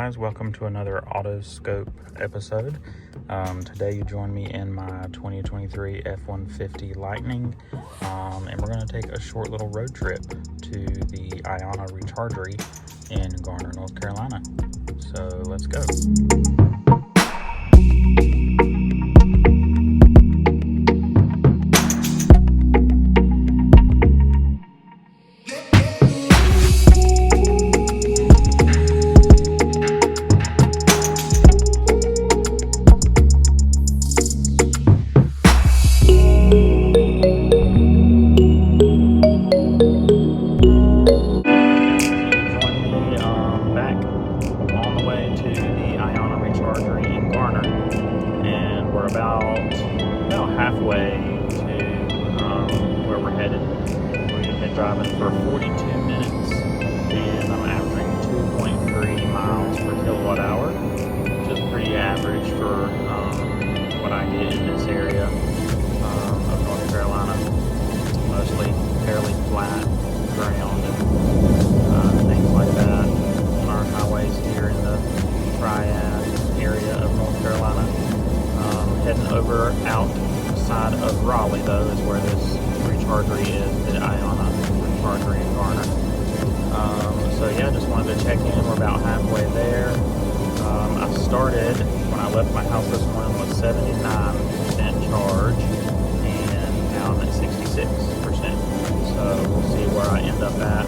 guys, welcome to another Autoscope episode. Today you join me in my 2023 F-150 Lightning, and we're going to take a short little road trip to the IONNA Rechargery in Garner, North Carolina. So let's go. About halfway to where we're headed. We've been driving for 42 minutes and I'm averaging 2.3 miles per kilowatt hour, which is pretty average for what I get in this area of North Carolina. Mostly fairly flat ground and things like that on our highways here in the Triad area of North Carolina. Heading over outside of Raleigh, though, is where this rechargery is, the IONNA Rechargery in Garner. So yeah, just wanted to check in. We're about halfway there. I started, when I left my house this morning, with 79% charge, and now I'm at 66%. So we'll see where I end up at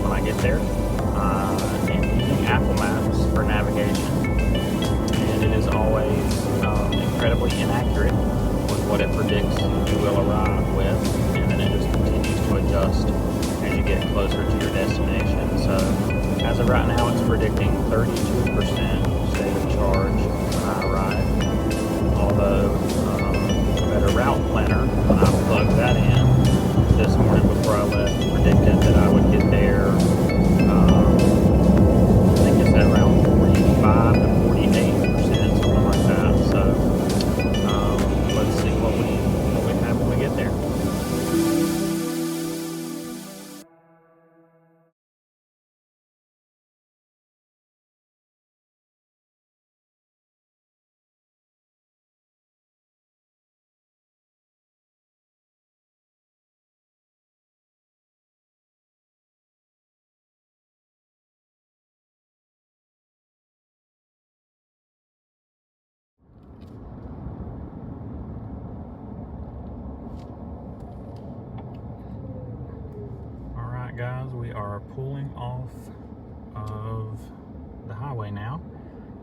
when I get there. I'm using Apple Maps for navigation, and it is always incredibly inaccurate with what it predicts you will arrive with, and then it just continues to adjust as you get closer to your destination. So as of right now, it's predicting 32% state of charge when I arrive, although the better route planner, when I plugged that in this morning before I left, predicted that I would get there I think it's at around 45 to 48%, something like that. So let's see what we have when we get there. Guys, we are pulling off of the highway now,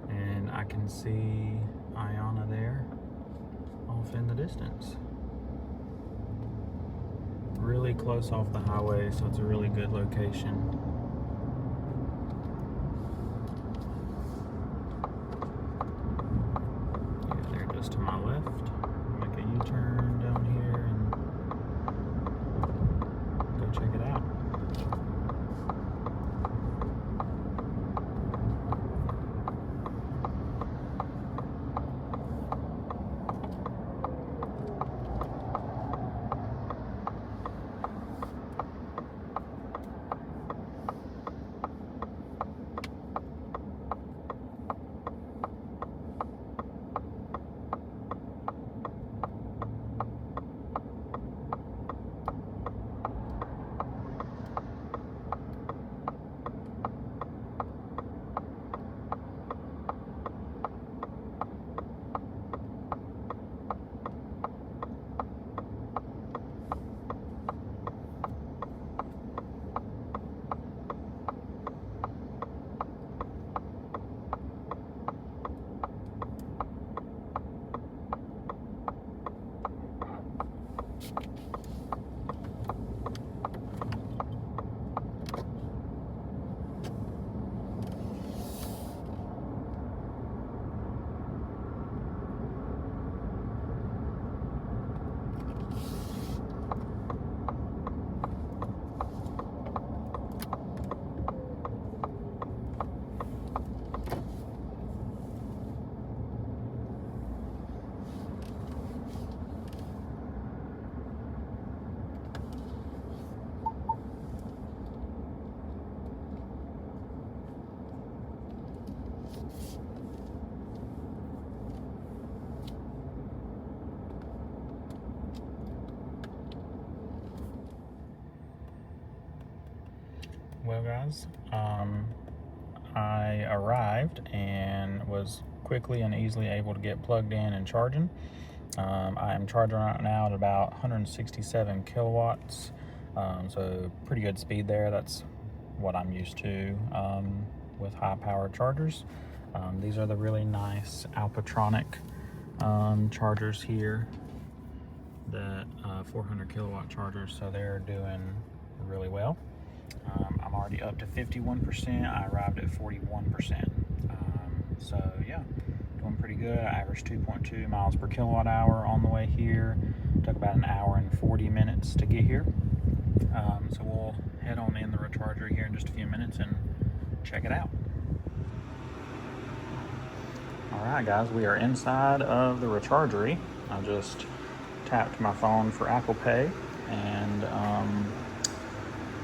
and I can see IONNA there off in the distance. Really close off the highway, so it's a really good location. Yeah, they're just to my left. Make a U-turn down here and go check it out. Well, guys, I arrived and was quickly and easily able to get plugged in and charging. I am charging right now at about 167 kilowatts, so pretty good speed there. That's what I'm used to with high-powered chargers. These are the really nice Alpatronic chargers here, that 400 kilowatt chargers, so they're doing really well. I'm already up to 51%. I arrived at 41%. So yeah, doing pretty good. I averaged 2.2 miles per kilowatt hour on the way here. Took about an hour and 40 minutes to get here. So we'll head on in the Rechargery here in just a few minutes and check it out. All right, guys, we are inside of the Rechargery. I just tapped my phone for Apple Pay, and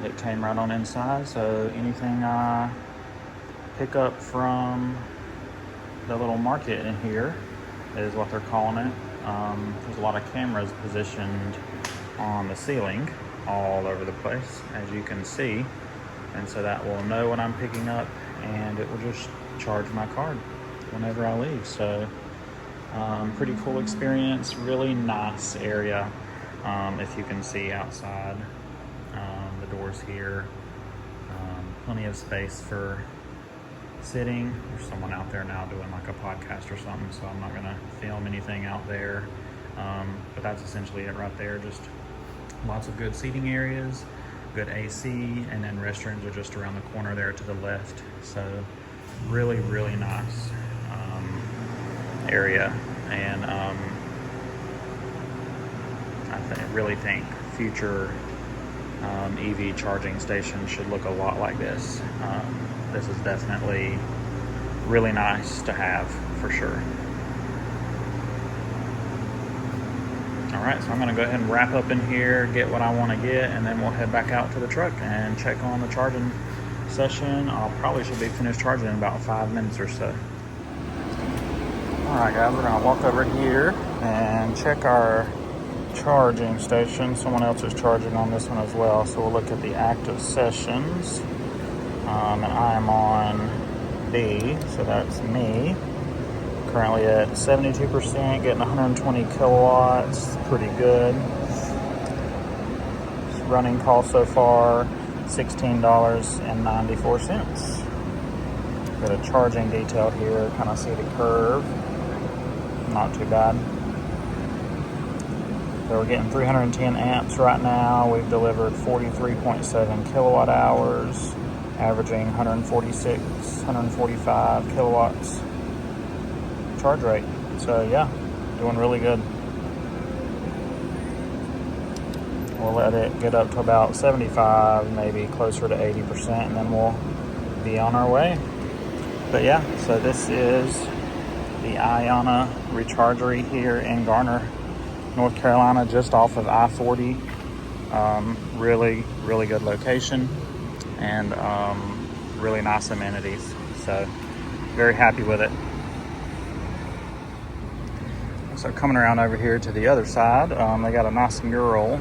it came right on inside. So anything I pick up from the little market in here is what they're calling it. There's a lot of cameras positioned on the ceiling all over the place, as you can see, and so that will know what I'm picking up, and it will just charge my card whenever I leave. So pretty cool experience, really nice area. If you can see outside the doors here, plenty of space for sitting. There's someone out there now doing like a podcast or something, so I'm not gonna film anything out there, but that's essentially it right there. Just lots of good seating areas, good AC, and then restrooms are just around the corner there to the left. So really nice area, and I really think future EV charging stations should look a lot like this. This is definitely really nice to have, for sure. All right, so I'm gonna go ahead and wrap up in here, get what I wanna get, and then we'll head back out to the truck and check on the charging session. I'll probably should be finished charging in about 5 minutes or so. All right, guys, we're gonna walk over here and check our charging station. Someone else is charging on this one as well, so we'll look at the active sessions. And I am on B, so that's me. Currently at 72%, getting 120 kilowatts, pretty good. Running cost so far, $16.94. Got a charging detail here, kind of see the curve. Not too bad. So we're getting 310 amps right now. We've delivered 43.7 kilowatt hours, averaging 146, 145 kilowatts charge rate. So yeah, doing really good. We'll let it get up to about 75, maybe closer to 80%, and then we'll be on our way. But yeah, so this is the IONNA Rechargery here in Garner, North Carolina, just off of I-40. Really good location, and really nice amenities. So very happy with it. So coming around over here to the other side, they got a nice mural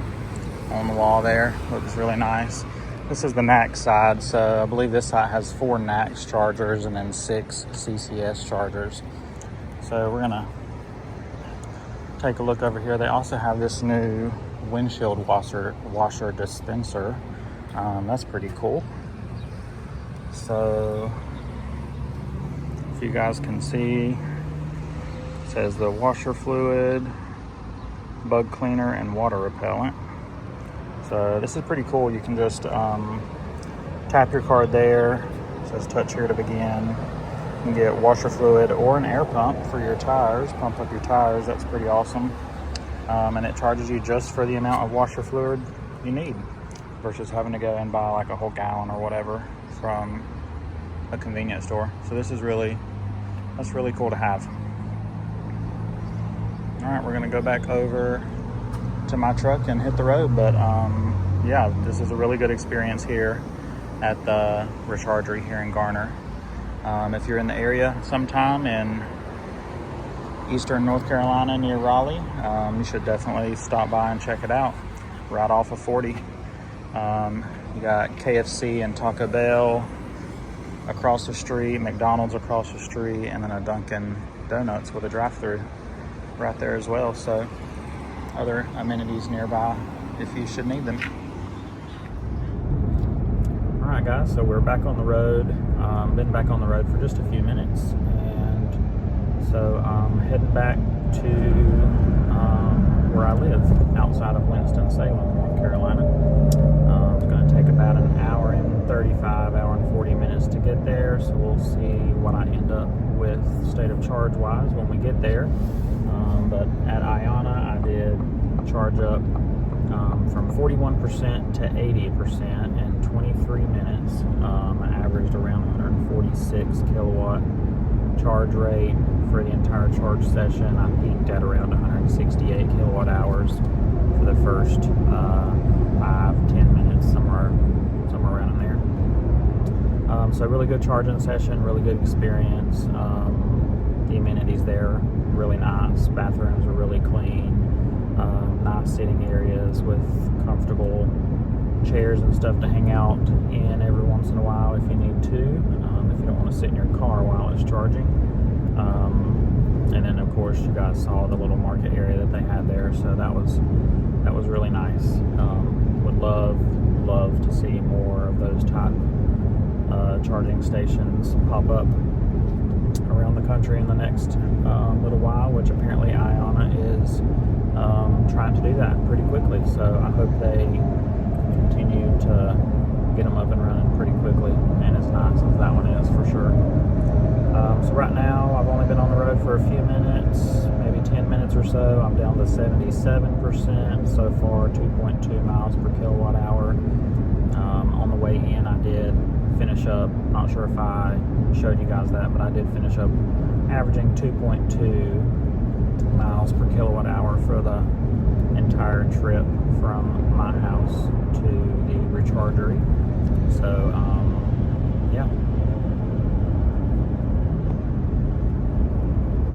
on the wall there. Looks really nice. This is the NACS side, so I believe this side has 4 NACS chargers and then 6 CCS chargers. So we're gonna take a look over here. They also have this new windshield washer dispenser. That's pretty cool. So if you guys can see, it says the washer fluid, bug cleaner, and water repellent. So this is pretty cool. You can just tap your card there. It says touch here to begin. You can get washer fluid or an air pump for your tires, pump up your tires. That's pretty awesome. And it charges you just for the amount of washer fluid you need, versus having to go and buy like a whole gallon or whatever from a convenience store. So this is that's really cool to have. All right, we're gonna go back over to my truck and hit the road. But yeah, this is a really good experience here at the Rechargery here in Garner. If you're in the area sometime in eastern North Carolina near Raleigh, you should definitely stop by and check it out, right off of 40. You got KFC and Taco Bell across the street, McDonald's across the street, and then a Dunkin' Donuts with a drive-through right there as well. So other amenities nearby if you should need them. All right, guys, so we're back on the road. Been back on the road for just a few minutes, and so I'm heading back to where I live outside of Winston-Salem, North Carolina. It's going to take about an hour and 40 minutes to get there, so we'll see what I end up with state of charge wise when we get there. But at IONNA, I did charge up from 41% to 80% in 23 minutes. I averaged around 146 kilowatt charge rate for the entire charge session. I peaked at around 168 kilowatt hours for the first 5-10 minutes, somewhere around in there. So really good charging session, really good experience. The amenities there, really nice. Bathrooms are really clean. Nice sitting areas with comfortable chairs and stuff to hang out in every once in a while if you need to, if you don't want to sit in your car while it's charging. And then of course you guys saw the little market area that they had there, so that was really nice. Would love to see more of those type charging stations pop up around the country in the next little while, which apparently IONNA is trying to do that pretty quickly. So I hope they continue to get them up and running pretty quickly, and as nice as that one is for sure. So right now I've only been on the road for a few minutes, maybe 10 minutes or so. I'm down to 77% so far, 2.2 miles per kilowatt hour. On the way in I did finish up, not sure if I showed you guys that, but I did finish up averaging 2.2 miles per kilowatt hour for the entire trip from my house to the Rechargery. So yeah,